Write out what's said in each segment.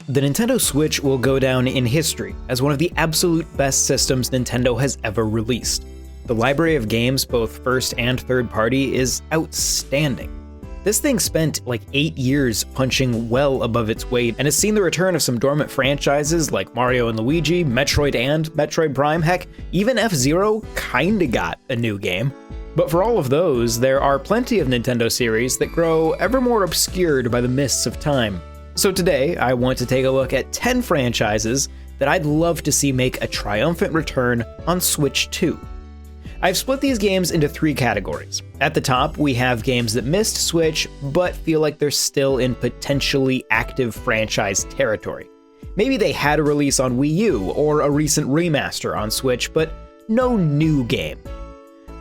the Nintendo Switch will go down in history as one of the absolute best systems Nintendo has ever released. The library of games, both first and third party, is outstanding. This thing spent like 8 years punching well above its weight and has seen the return of some dormant franchises like Mario and Luigi, Metroid and Metroid Prime, heck, even F-Zero kinda got a new game. But for all of those, there are plenty of Nintendo series that grow ever more obscured by the mists of time. So today, I want to take a look at 10 franchises that I'd love to see make a triumphant return on Switch 2. I've split these games into 3 categories. At the top, we have games that missed Switch, but feel like they're still in potentially active franchise territory. Maybe they had a release on Wii U or a recent remaster on Switch, but no new game.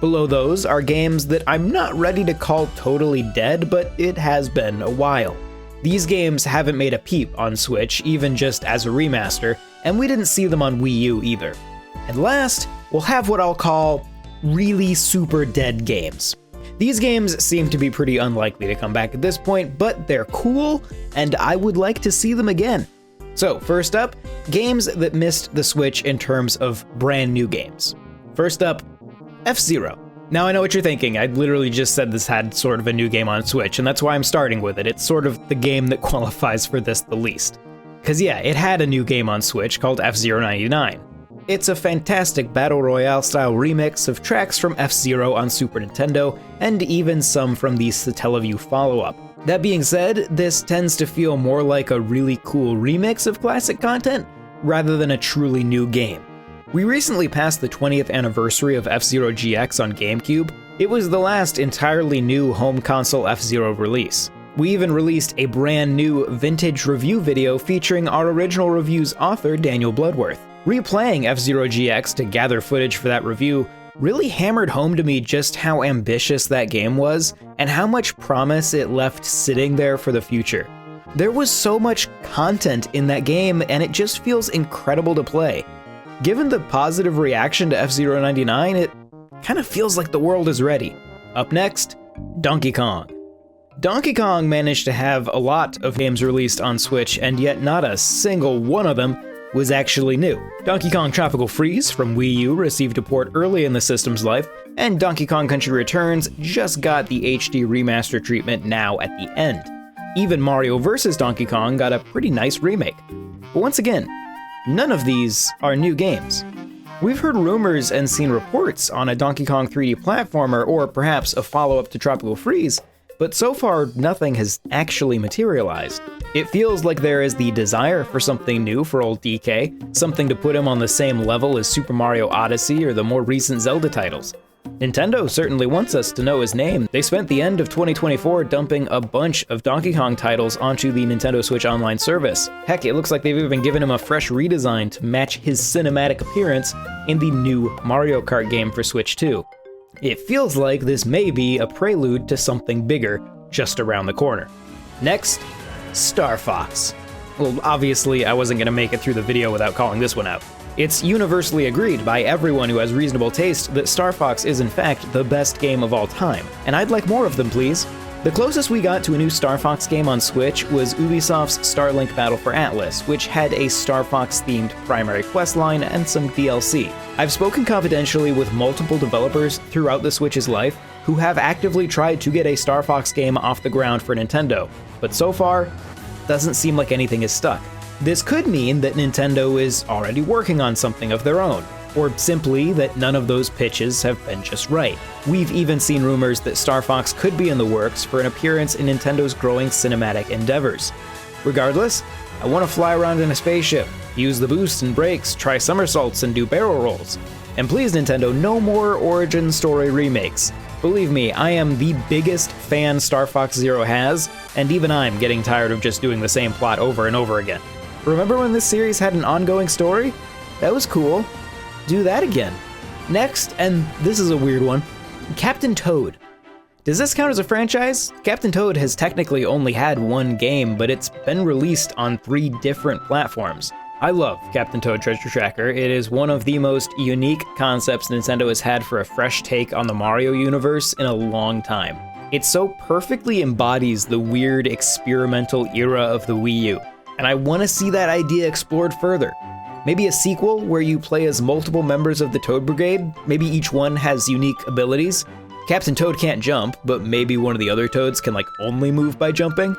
Below those are games that I'm not ready to call totally dead, but it has been a while. These games haven't made a peep on Switch, even just as a remaster, and we didn't see them on Wii U either. And last, we'll have what I'll call really super dead games. These games seem to be pretty unlikely to come back at this point, but they're cool, and I would like to see them again. So first up, games that missed the Switch in terms of brand new games. First up, F-Zero. Now I know what you're thinking, I literally just said this had sort of a new game on Switch, and that's why I'm starting with it. It's sort of the game that qualifies for this the least. Cause yeah, it had a new game on Switch called F-Zero 99. It's a fantastic Battle Royale style remix of tracks from F-Zero on Super Nintendo, and even some from the Satellaview follow-up. That being said, this tends to feel more like a really cool remix of classic content, rather than a truly new game. We recently passed the 20th anniversary of F-Zero GX on GameCube. It was the last entirely new home console F-Zero release. We even released a brand new vintage review video featuring our original review's author, Daniel Bloodworth. Replaying F-Zero GX to gather footage for that review really hammered home to me just how ambitious that game was and how much promise it left sitting there for the future. There was so much content in that game, and it just feels incredible to play. Given the positive reaction to F-Zero 99, it kind of feels like the world is ready. Up next, Donkey Kong. Donkey Kong managed to have a lot of games released on Switch, and yet not a single one of them was actually new. Donkey Kong Tropical Freeze from Wii U received a port early in the system's life, and Donkey Kong Country Returns just got the HD remaster treatment now at the end. Even Mario vs. Donkey Kong got a pretty nice remake. But once again, none of these are new games. We've heard rumors and seen reports on a Donkey Kong 3D platformer or perhaps a follow-up to Tropical Freeze, but so far nothing has actually materialized. It feels like there is the desire for something new for old DK, something to put him on the same level as Super Mario Odyssey or the more recent Zelda titles. Nintendo certainly wants us to know his name. They spent the end of 2024 dumping a bunch of Donkey Kong titles onto the Nintendo Switch Online service. Heck, it looks like they've even given him a fresh redesign to match his cinematic appearance in the new Mario Kart game for Switch 2. It feels like this may be a prelude to something bigger just around the corner. Next, Star Fox. Well, obviously I wasn't going to make it through the video without calling this one out. It's universally agreed by everyone who has reasonable taste that Star Fox is in fact the best game of all time, and I'd like more of them, please. The closest we got to a new Star Fox game on Switch was Ubisoft's Starlink Battle for Atlas, which had a Star Fox-themed primary questline and some DLC. I've spoken confidentially with multiple developers throughout the Switch's life who have actively tried to get a Star Fox game off the ground for Nintendo, but so far, doesn't seem like anything is stuck. This could mean that Nintendo is already working on something of their own, or simply that none of those pitches have been just right. We've even seen rumors that Star Fox could be in the works for an appearance in Nintendo's growing cinematic endeavors. Regardless, I want to fly around in a spaceship, use the boost and brakes, try somersaults and do barrel rolls. And please Nintendo, no more origin story remakes. Believe me, I am the biggest fan Star Fox Zero has, and even I'm getting tired of just doing the same plot over and over again. Remember when this series had an ongoing story? That was cool. Do that again. Next, and this is a weird one, Captain Toad. Does this count as a franchise? Captain Toad has technically only had one game, but it's been released on 3 different platforms. I love Captain Toad Treasure Tracker. It is one of the most unique concepts Nintendo has had for a fresh take on the Mario universe in a long time. It so perfectly embodies the weird experimental era of the Wii U. and I want to see that idea explored further. Maybe a sequel where you play as multiple members of the Toad Brigade, maybe each one has unique abilities. Captain Toad can't jump, but maybe one of the other Toads can only move by jumping.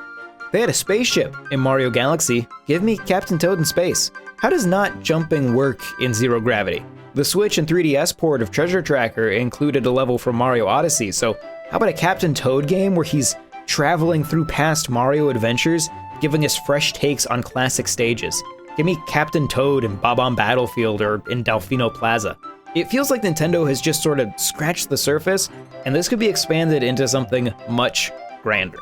They had a spaceship in Mario Galaxy. Give me Captain Toad in space. How does not jumping work in Zero Gravity? The Switch and 3DS port of Treasure Tracker included a level from Mario Odyssey, so how about a Captain Toad game where he's traveling through past Mario adventures, giving us fresh takes on classic stages? Give me Captain Toad in Bob-omb Battlefield or in Delfino Plaza. It feels like Nintendo has just sort of scratched the surface, and this could be expanded into something much grander.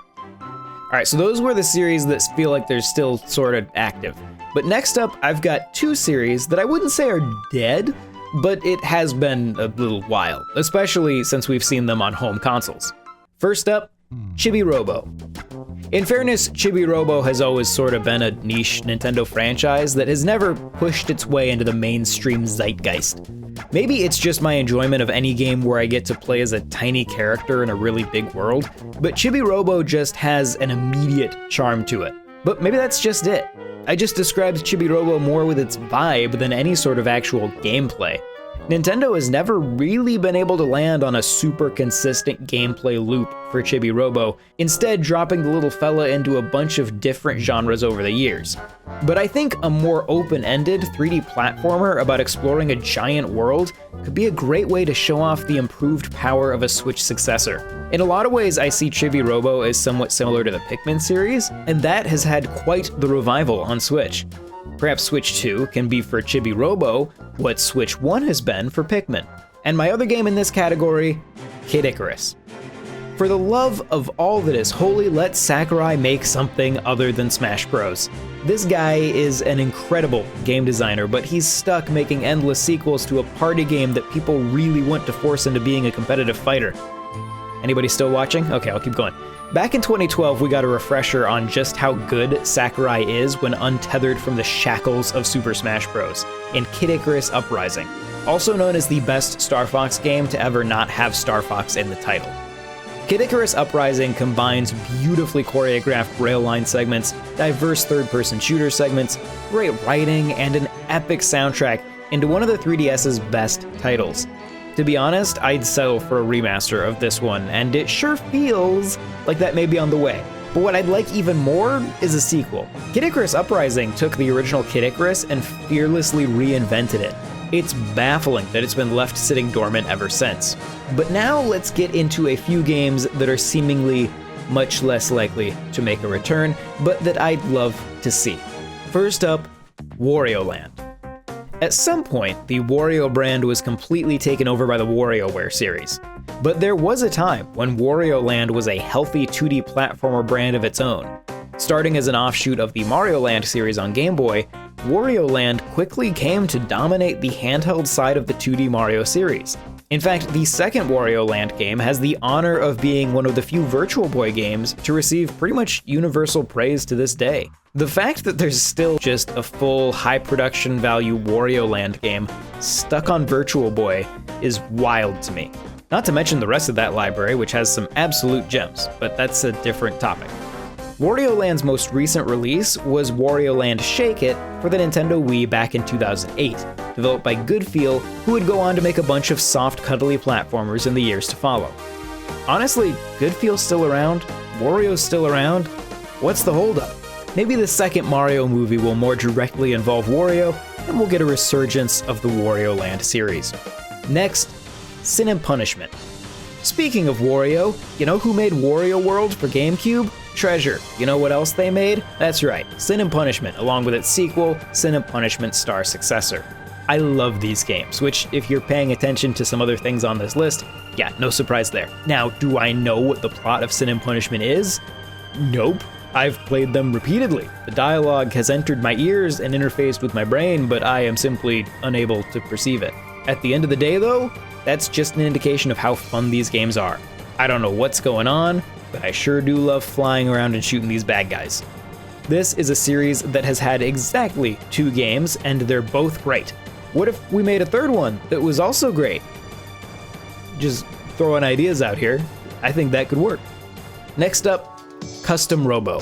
Alright, so those were the series that feel like they're still sort of active. But next up, I've got two series that I wouldn't say are dead, but it has been a little while, especially since we've seen them on home consoles. First up, Chibi-Robo. In fairness, Chibi-Robo has always sort of been a niche Nintendo franchise that has never pushed its way into the mainstream zeitgeist. Maybe it's just my enjoyment of any game where I get to play as a tiny character in a really big world, but Chibi-Robo just has an immediate charm to it. But maybe that's just it. I just described Chibi-Robo more with its vibe than any sort of actual gameplay. Nintendo has never really been able to land on a super consistent gameplay loop for Chibi-Robo, instead dropping the little fella into a bunch of different genres over the years. But I think a more open-ended 3D platformer about exploring a giant world could be a great way to show off the improved power of a Switch successor. In a lot of ways, I see Chibi-Robo as somewhat similar to the Pikmin series, and that has had quite the revival on Switch. Perhaps Switch 2 can be for Chibi-Robo what Switch 1 has been for Pikmin. And my other game in this category, Kid Icarus. For the love of all that is holy, let Sakurai make something other than Smash Bros. This guy is an incredible game designer, but he's stuck making endless sequels to a party game that people really want to force into being a competitive fighter. Anybody still watching? Okay, I'll keep going. Back in 2012, we got a refresher on just how good Sakurai is when untethered from the shackles of Super Smash Bros. In Kid Icarus Uprising, also known as the best Star Fox game to ever not have Star Fox in the title. Kid Icarus Uprising combines beautifully choreographed rail line segments, diverse third-person shooter segments, great writing, and an epic soundtrack into one of the 3DS's best titles. To be honest, I'd settle for a remaster of this one, and it sure feels like that may be on the way. But what I'd like even more is a sequel. Kid Icarus Uprising took the original Kid Icarus and fearlessly reinvented it. It's baffling that it's been left sitting dormant ever since. But now let's get into a few games that are seemingly much less likely to make a return, but that I'd love to see. First up, Wario Land. At some point, the Wario brand was completely taken over by the WarioWare series. But there was a time when Wario Land was a healthy 2D platformer brand of its own. Starting as an offshoot of the Mario Land series on Game Boy, Wario Land quickly came to dominate the handheld side of the 2D Mario series. In fact, the second Wario Land game has the honor of being one of the few Virtual Boy games to receive pretty much universal praise to this day. The fact that there's still just a full high production value Wario Land game stuck on Virtual Boy is wild to me. Not to mention the rest of that library, which has some absolute gems, but that's a different topic. Wario Land's most recent release was Wario Land Shake It for the Nintendo Wii back in 2008, developed by Goodfeel, who would go on to make a bunch of soft, cuddly platformers in the years to follow. Honestly, Goodfeel's still around, Wario's still around. What's the holdup? Maybe the second Mario movie will more directly involve Wario, and we'll get a resurgence of the Wario Land series. Next, Sin and Punishment. Speaking of Wario, you know who made Wario World for GameCube? Treasure. You know what else they made? That's right, Sin and Punishment, along with its sequel, Sin and Punishment Star Successor. I love these games, which, if you're paying attention to some other things on this list, yeah, no surprise there. Now, do I know what the plot of Sin and Punishment is? Nope. I've played them repeatedly. The dialogue has entered my ears and interfaced with my brain, but I am simply unable to perceive it. At the end of the day, though, that's just an indication of how fun these games are. I don't know what's going on, but I sure do love flying around and shooting these bad guys. This is a series that has had exactly 2 games, and they're both great. What if we made a third one that was also great? Just throwing ideas out here. I think that could work. Next up, Custom Robo.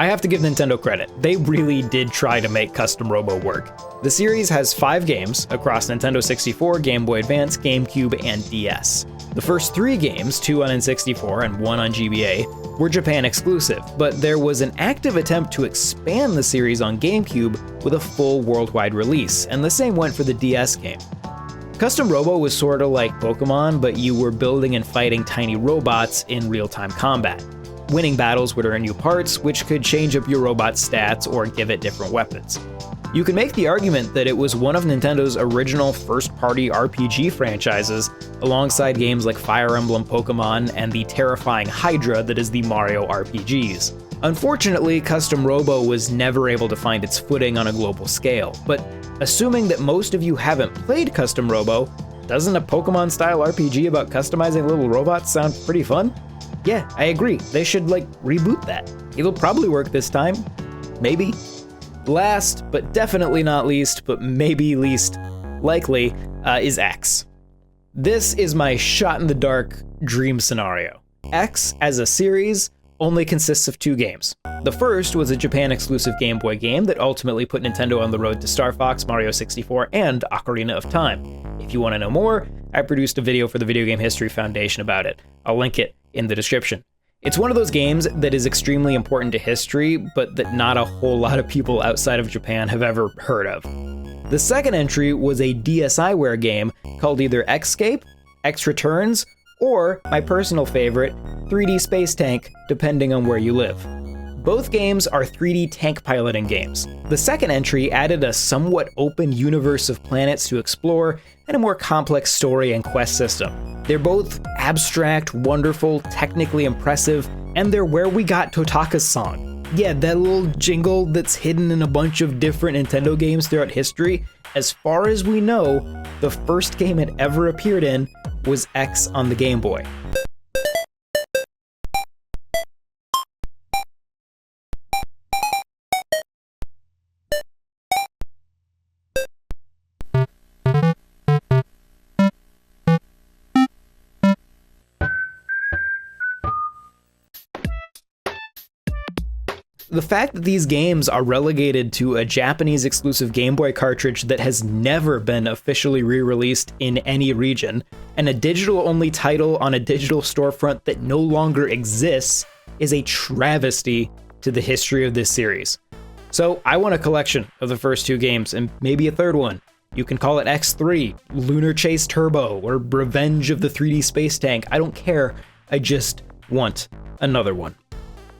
I have to give Nintendo credit. They really did try to make Custom Robo work. The series has 5 games across Nintendo 64, Game Boy Advance, GameCube, and DS. The first 3 games, 2 on N64 and 1 on GBA, were Japan exclusive, but there was an active attempt to expand the series on GameCube with a full worldwide release, and the same went for the DS game. Custom Robo was sorta like Pokemon, but you were building and fighting tiny robots in real-time combat. Winning battles would earn you parts, which could change up your robot's stats or give it different weapons. You can make the argument that it was one of Nintendo's original first-party RPG franchises, alongside games like Fire Emblem Pokemon and the terrifying Hydra that is the Mario RPGs. Unfortunately, Custom Robo was never able to find its footing on a global scale, but assuming that most of you haven't played Custom Robo, doesn't a Pokemon-style RPG about customizing little robots sound pretty fun? Yeah, I agree. They should, reboot that. It'll probably work this time. Maybe. Last, but definitely not least, but maybe least likely, is X. This is my shot-in-the-dark dream scenario. X, as a series, only consists of 2 games. The first was a Japan-exclusive Game Boy game that ultimately put Nintendo on the road to Star Fox, Mario 64, and Ocarina of Time. If you want to know more, I produced a video for the Video Game History Foundation about it. I'll link it in the description. It's one of those games that is extremely important to history, but that not a whole lot of people outside of Japan have ever heard of. The second entry was a DSiWare game called either Xscape, X Returns, or, my personal favorite, 3D Space Tank, depending on where you live. Both games are 3D tank piloting games. The second entry added a somewhat open universe of planets to explore and a more complex story and quest system. They're both abstract, wonderful, technically impressive, and they're where we got Totaka's song. Yeah, that little jingle that's hidden in a bunch of different Nintendo games throughout history. As far as we know, the first game it ever appeared in was X on the Game Boy. The fact that these games are relegated to a Japanese exclusive Game Boy cartridge that has never been officially re-released in any region, and a digital-only title on a digital storefront that no longer exists, is a travesty to the history of this series. So I want a collection of the first 2 games, and maybe a third one. You can call it X3, Lunar Chase Turbo, or Revenge of the 3D Space Tank. I don't care, I just want another one.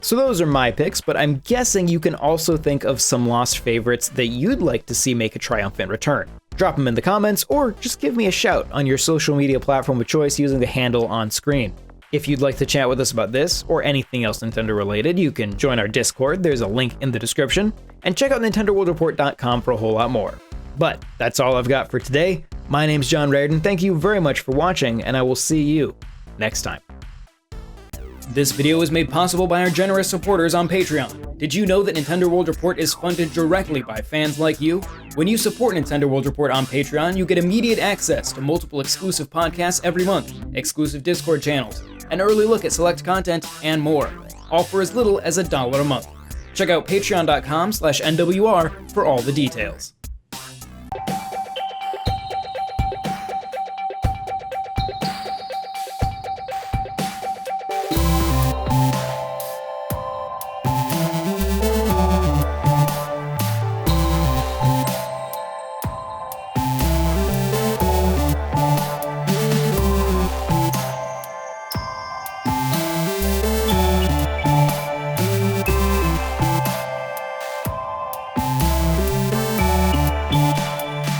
So those are my picks, but I'm guessing you can also think of some lost favorites that you'd like to see make a triumphant return. Drop them in the comments, or just give me a shout on your social media platform of choice using the handle on screen. If you'd like to chat with us about this, or anything else Nintendo related, you can join our Discord, there's a link in the description, and check out NintendoWorldReport.com for a whole lot more. But that's all I've got for today. My name's John Raridan, thank you very much for watching, and I will see you next time. This video was made possible by our generous supporters on Patreon. Did you know that Nintendo World Report is funded directly by fans like you? When you support Nintendo World Report on Patreon, you get immediate access to multiple exclusive podcasts every month, exclusive Discord channels, an early look at select content, and more, all for as little as $1 a month. Check out patreon.com/NWR for all the details.